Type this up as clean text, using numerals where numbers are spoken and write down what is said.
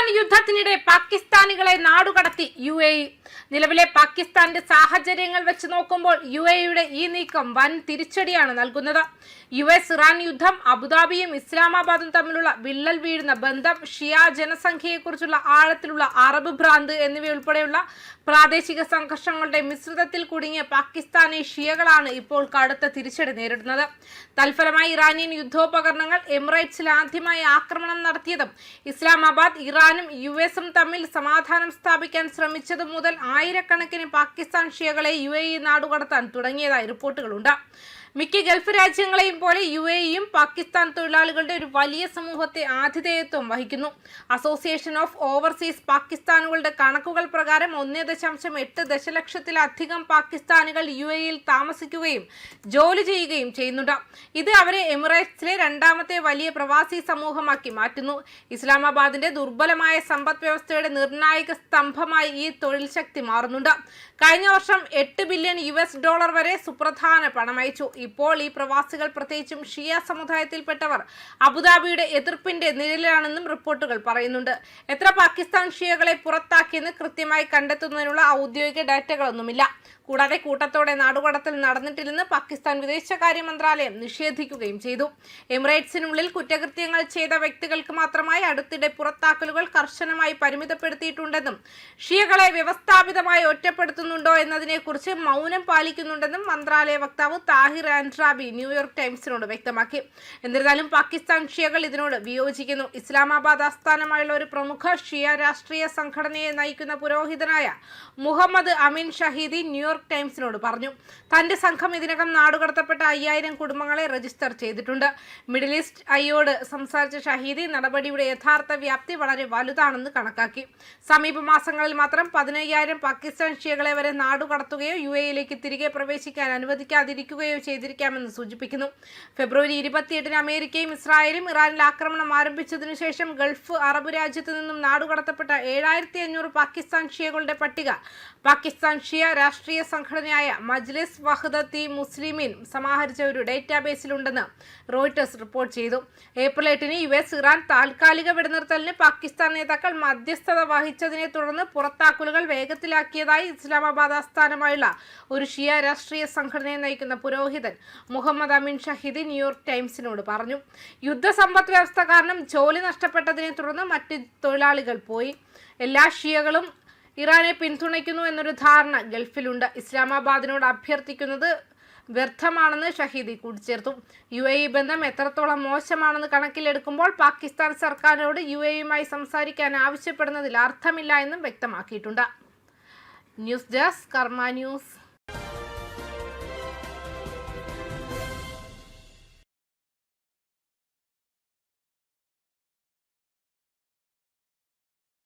Iran യുദ്ധത്തിനിടെ പാകിസ്ഥാനികളെ നാടുകടത്തി UAE. നിലവിലെ പാകിസ്ഥാന്റെ സാഹചര്യങ്ങൾ വെച്ച് നോക്കുമ്പോൾ UAEയുടെ ഈ നീക്കം വൻ തിരിച്ചടിയാണ് നൽകുന്നത്. US ഇറാൻ യുദ്ധം, അബുദാബിയും ഇസ്ലാമാബാദും തമ്മിലുള്ള വിള്ളൽ വീഴുന്ന ബന്ധം, ഷിയ ജനസംഖ്യയെക്കുറിച്ചുള്ള ആഴത്തിലുള്ള അറബ് ഭ്രാന്ത് എന്നിവയുൾപ്പെടെയുള്ള പ്രാദേശിക സംഘർഷങ്ങളുടെ മിശ്രിതത്തിൽ കുടുങ്ങിയ പാകിസ്ഥാനി ഷിയകളാണ് ഇപ്പോൾ കടുത്ത തിരിച്ചടി നേരിടുന്നത്. തൽഫലമായി ഇറാനിയൻ യുദ്ധോപകരണങ്ങൾ എമിറേറ്റ്സിൽ ആദ്യമായി ആക്രമണം നടത്തിയതും ഇസ്ലാമാബാദ് ഇറാനും US തമ്മിൽ സമാധാനം സ്ഥാപിക്കാൻ ശ്രമിച്ചതു മുതൽ ആയിരക്കണക്കിന് പാകിസ്ഥാൻ ഷിയകളെ UAE നാടുകടത്താൻ തുടങ്ങിയതായി റിപ്പോർട്ടുകളുണ്ട്. മിക്ക ഗൾഫ് രാജ്യങ്ങളെയും പോലെ UAEയും പാകിസ്ഥാൻ തൊഴിലാളികളുടെ ഒരു വലിയ സമൂഹത്തെ ആതിഥേയത്വം വഹിക്കുന്നു. അസോസിയേഷൻ ഓഫ് ഓവർസീസ് പാകിസ്ഥാനുകളുടെ കണക്കുകൾ പ്രകാരം 1.8 ദശലക്ഷത്തിലധികം പാകിസ്ഥാനികൾ UAEയിൽ താമസിക്കുകയും ജോലി ചെയ്യുകയും ചെയ്യുന്നുണ്ട്. ഇത് അവരെ എമിറേറ്റ്സിലെ രണ്ടാമത്തെ വലിയ പ്രവാസി സമൂഹമാക്കി മാറ്റുന്നു. ഇസ്ലാമാബാദിന്റെ ദുർബലമായ സമ്പദ് വ്യവസ്ഥയുടെ നിർണായക സ്തംഭമായി ഈ തൊഴിൽ ശക്തി മാറുന്നുണ്ട്. കഴിഞ്ഞ വർഷം $8 ബില്യൺ വരെ സുപ്രധാന പണമയച്ചു. ഇപ്പോൾ ഈ പ്രവാസികൾ, പ്രത്യേകിച്ചും ഷിയ സമുദായത്തിൽപ്പെട്ടവർ, അബുദാബിയുടെ എതിർപ്പിന്റെ നിഴലിലാണെന്നും റിപ്പോർട്ടുകൾ പറയുന്നുണ്ട്. എത്ര പാകിസ്ഥാൻ ഷിയകളെ പുറത്താക്കിയെന്ന് കൃത്യമായി കണ്ടെത്തുന്നതിനുള്ള ഔദ്യോഗിക ഡാറ്റകളൊന്നുമില്ല. കൂടാതെ കൂട്ടത്തോടെ നാടുകടത്തൽ നടന്നിട്ടില്ലെന്ന് പാകിസ്ഥാൻ വിദേശകാര്യ മന്ത്രാലയം നിഷേധിക്കുകയും ചെയ്തു. എമിറേറ്റ്സിനുള്ളിൽ കുറ്റകൃത്യങ്ങൾ ചെയ്ത വ്യക്തികൾക്ക് മാത്രമായി അടുത്തിടെ പുറത്താക്കലുകൾ കർശനമായി പരിമിതപ്പെടുത്തിയിട്ടുണ്ടെന്നും ഷിയകളെ വ്യവസ്ഥാപിതമായി ഒറ്റപ്പെടുത്തുന്നുണ്ടോ എന്നതിനെക്കുറിച്ച് മൗനം പാലിക്കുന്നുണ്ടെന്നും മന്ത്രാലയ വക്താവ് താഹിർ അൻറാബി ന്യൂയോർക്ക് ടൈംസിനോട് വ്യക്തമാക്കി. എന്നിരുന്നാലും പാകിസ്ഥാൻ ഷിയകൾ ഇതിനോട് വിയോജിക്കുന്നു. ഇസ്ലാമാബാദ് ആസ്ഥാനമായുള്ള ഒരു പ്രമുഖ ഷിയ രാഷ്ട്രീയ സംഘടനയെ നയിക്കുന്ന പുരോഹിതനായ മുഹമ്മദ് അമീൻ ഷഹീദി ന്യൂയോർക്ക് ടൈംസിനോട് പറഞ്ഞു, തന്റെ സംഘം ഇതിനകം നാടുകടത്തപ്പെട്ട 5000 കുടുംബങ്ങളെ രജിസ്റ്റർ ചെയ്തിട്ടുണ്ട്. മിഡിൽ ഈസ്റ്റ് ഐയോട് സംസാരിച്ച ഷഹീദി നടപടിയുടെ യഥാർത്ഥ വ്യാപ്തി വളരെ വലുതാണെന്ന് കണക്കാക്കി. സമീപ മാസങ്ങളിൽ മാത്രം 15000 പാകിസ്ഥാൻ ഷിയകളെ വരെ നാടുകടത്തുകയോ UAEയിലേക്ക് തിരികെ പ്രവേശിക്കാൻ അനുവദിക്കാതിരിക്കുകയോ ചെയ്തിരിക്കാമെന്ന് സൂചിപ്പിക്കുന്നു. ഫെബ്രുവരി 28-ന് അമേരിക്കയും ഇസ്രായേലും ഇറാനിൽ ആക്രമണം ആരംഭിച്ചതിനു ശേഷം ഗൾഫ് അറബ് രാജ്യത്തു നിന്നും നാടുകടത്തപ്പെട്ട 7500 പാകിസ്ഥാൻ ഷിയകളുടെ പട്ടിക പാകിസ്ഥാൻ ഷിയ രാഷ്ട്രീയ സംഘടനയായ മജ്ലിസ് വഹ്ദത്തി മുസ്ലിമീൻ സമാഹരിച്ച ഒരു ഡേറ്റാബേസിലുണ്ടെന്ന് റോയിട്ടേഴ്സ് റിപ്പോർട്ട് ചെയ്തു. ഏപ്രിൽ 8-ന് US ഇറാൻ താൽക്കാലിക വെടിനിർത്തലിന് പാകിസ്ഥാൻ നേതാക്കൾ മധ്യസ്ഥത വഹിച്ചതിനെ തുടർന്ന് പുറത്താക്കലുകൾ വേഗത്തിലാക്കിയതായി ഇസ്ലാമാബാദ് ആസ്ഥാനമായുള്ള ഒരു ഷിയ രാഷ്ട്രീയ സംഘടനയെ നയിക്കുന്ന പുരോഹിതൻ മുഹമ്മദ് അമീൻ ഷഹീദി ന്യൂയോർക്ക് ടൈംസിനോട് പറഞ്ഞു. യുദ്ധസമ്പദ് വ്യവസ്ഥ കാരണം ജോലി നഷ്ടപ്പെട്ടതിനെ തുടർന്ന് മറ്റ് തൊഴിലാളികൾ പോയി. എല്ലാ ഷിയകളും ഇറാനെ പിന്തുണയ്ക്കുന്നു എന്നൊരു ധാരണ ഗൾഫിലുണ്ട്. ഇസ്ലാമാബാദിനോട് അഭ്യർത്ഥിക്കുന്നത് വ്യർത്ഥമാണെന്ന് ഷഹീദി കൂട്ടിച്ചേർത്തു. UAE ബന്ധം എത്രത്തോളം മോശമാണെന്ന് കണക്കിലെടുക്കുമ്പോൾ പാകിസ്ഥാൻ സർക്കാരിനോട് UAEയുമായി സംസാരിക്കാൻ ആവശ്യപ്പെടുന്നതിൽ അർത്ഥമില്ല എന്നും വ്യക്തമാക്കിയിട്ടുണ്ട്. ന്യൂസ് ഡെസ്ക് കർമ്മ ന്യൂസ്.